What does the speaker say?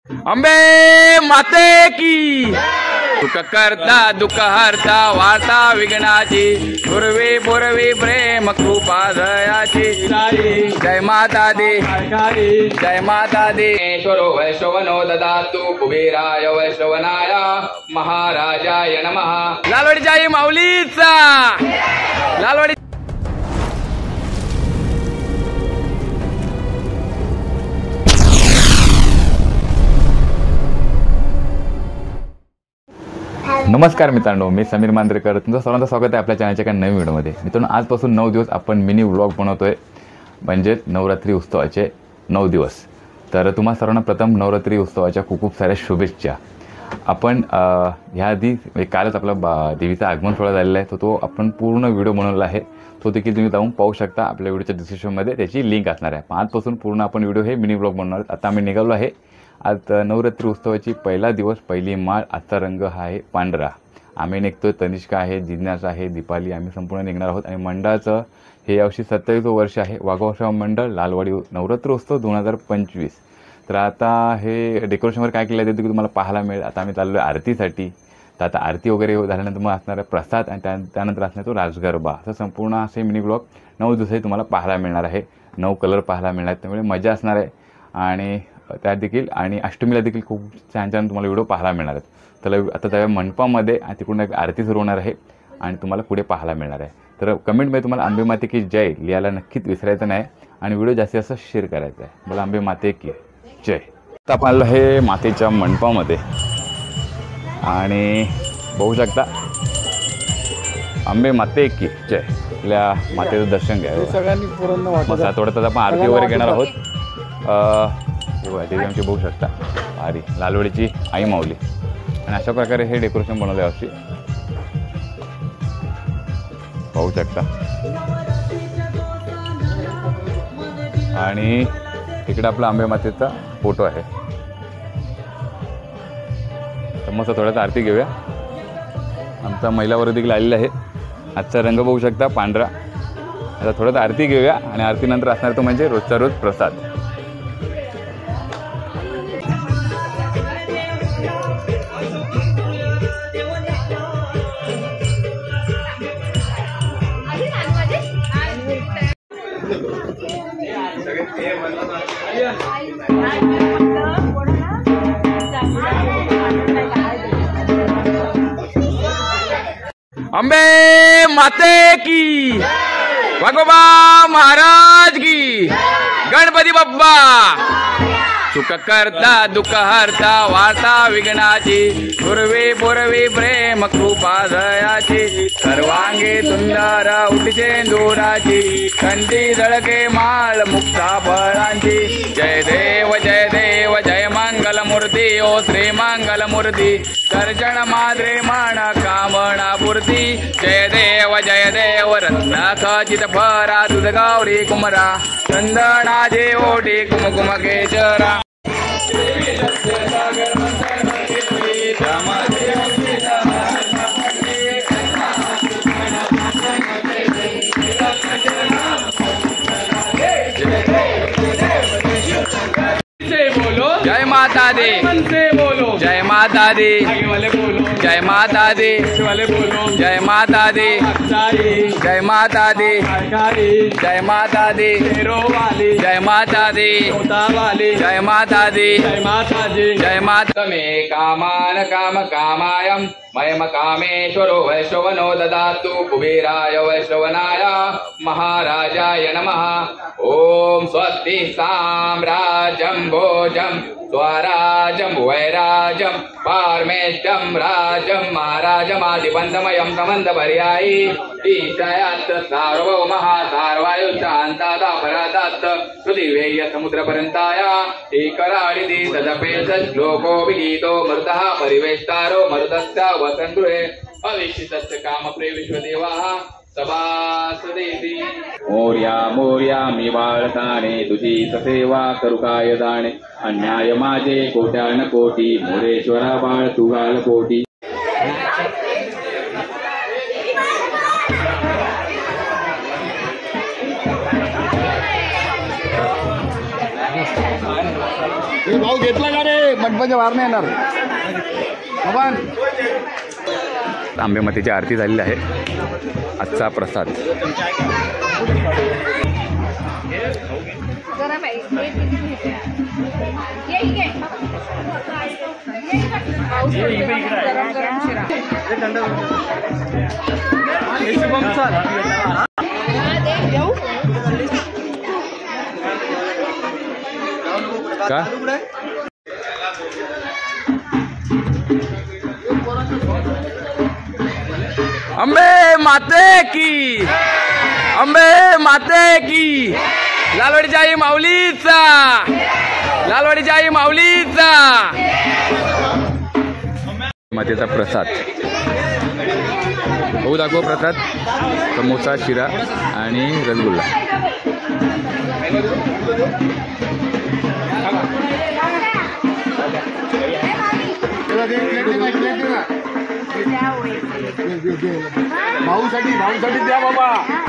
अंबे माते की सुख करता दुःख हरता वार्ता विघ्नाची पूर्वी पूर्वी प्रेम कृपा दयाची जय माता दी जय माता दी ईश्वरो वैश्वनो ददातु कुबेराय वैश्वनाय महाराजाय नमः। लालवाडीच्या आई माऊलीचा लालवाडी नमस्कार मित्रांनो, मी समीर मांजरेकर तुमचं सर्वांचं स्वागत आहे आपल्या चॅनलच्या एका नवीन व्हिडिओमध्ये। मित्रांनो, आजपासून 9 दिवस आपण मिनी व्लॉग बनवतोय, म्हणजे नवरात्री उत्सवाचे 9 दिवस। तर तुम्हा सर्वांना प्रथम नवरात्री उत्सवाच्या खूप खूप साऱ्या शुभेच्छा। आपण ह्याआधी कालच आपला देवीचा आगमन सोहळा झालेला आहे, तो आपण पूर्ण व्हिडिओ बनवला आहे, तो देखील तुम्ही जाऊन पाहू शकता। आपल्या व्हिडिओच्या डिस्क्रिप्शनमध्ये त्याची लिंक असणार आहे। आजपासून पूर्ण आपण व्हिडिओ हे मिनी व्लॉग बनवणार। आता आम्ही निघालो आहे। आज नवरात्री उत्सवाची पहिला दिवस, पहिली माळ। आजचा रंग हा आहे पांढरा। आम्ही निघतोय, तनिष्का आहे, जिज्ञासा आहे, दीपाली, आम्ही संपूर्ण निघणार आहोत। आणि मंडळाचं हे यावर्षी 27वे वर्ष आहे, वाघोबा मंडळ लालवाडी नवरात्र उत्सव 2025। तर आता हे डेकोरेशनवर काय केलं आहे ते तुम्हाला पाहायला मिळेल। आता आम्ही चाललो आहे आरतीसाठी। तर आता आरती वगैरे झाल्यानंतर मग असणार आहे प्रसाद आणि त्यानंतर असणार तो राजगरबा। असं संपूर्ण असे मिनी ब्लॉग 9 दिवसाही तुम्हाला पाहायला मिळणार आहे। 9 कलर पाहायला मिळणार आहेत, त्यामुळे मजा असणार आहे। आणि त्यात देखील आणि अष्टमीला देखील खूप छान छान तुम्हाला व्हिडिओ पाहायला मिळणार आहेत। तर आता त्या मंडपामध्ये आणि तिकडून एक आरती सुरू होणार आहे आणि तुम्हाला पुढे पाहायला मिळणार आहे। तर कमेंटमध्ये तुम्हाला अंबे माते की जय लिहायला नक्कीच विसरायचं नाही आणि व्हिडिओ जास्तीत जास्त शेअर करायचा आहे। मला अंबे माते की जय। आता आपण आलो हे मातेच्या मंडपामध्ये आणि बघू शकता अंबे माते की जय, आपल्या मातेचं दर्शन घ्या सगळ्यांनी पूर्ण। मग थोडं आपण आरती वगैरे घेणार आहोत। देवी आमची बघू शकता आरी लालवाडीची आई माऊली। आणि अशा प्रकारे हे डेकोरेशन बनवलं आहे यावर्षी, पाहू शकता। आणि इकडे आपला अंबे मातेचा फोटो आहे। तर मस्त थोड्याचा आरती घेऊया। आमचा महिला वर्ग देखील आलेला आहे। आजचा रंग बघू शकता पांढरा। आता थोडंसं आरती घेऊया आणि आरतीनंतर असणार तो म्हणजे रोजचा रोज प्रसाद। अंबे माते की, वाघोबा महाराज की, गणपती बाप्पा सुख करता दुःख हरता वार्ता विघ्नाची पूर्वी पूर्वी प्रेम कृपा दयाची सर्वांगी सुंदर उठचे दूराची कंठी झळके माळ मुक्ता फळांची जय देव जय मंगल मूर्ती ओ श्री मंगल मूर्ती सर्जन माद्रे मान कामना पूर्ती जय देव रत्न खचित फरा दुध गौरी कुमरा चंदनाचे ओटी कुमकुम केशरा जय माता दी जय माता दी जय माता दी जय माता दी जय माता दी जय माता दी जय माता दी जय माता दी जय माता मे कामान काम कामायम मयम कामेश्वरो वैश्वनो ददातु कुबेराय वैश्वनाय महाराजाय नमः। ओम स्वस्ति साम्राज्यं भोजं स्वराजं वैराजं पारमेष्टं राजं महाराजमादिपंथमयं समन्तपर्यायी ईशायात् सार्वभौमः सार्वायु शान्तादापराधात् पृथिवेय समुद्रपर्यन्ताय एकराडिति तदपेश श्लोको विगीतो मरुतः परिवेष्टारो मरुतस्य वसन्तुरे अवीक्षितस्य कामप्रिय विश्वदेवाः सभासदेति मोर्या मोर्या मी बाळताने तुझी सेवा करू काय दाणे अन्याय माझे कोट्यान कोटी मोरेश्वरा बाळ तू घाल कोटी। भाऊ घेतला का रे गणपतीच्या वार नाही येणार. आंबेमातेची आरती झालेली आहे. आजचा प्रसाद का अंबे माते की, अंबे माते की, लालवाडीच्या आई माऊलीचा, लालवाडीच्या आई माऊलीचा. मातेचा प्रसाद बघू दाखव. प्रसाद समोसा, शिरा आणि रसगुल्ला. भाऊसाठी द्या बाबा.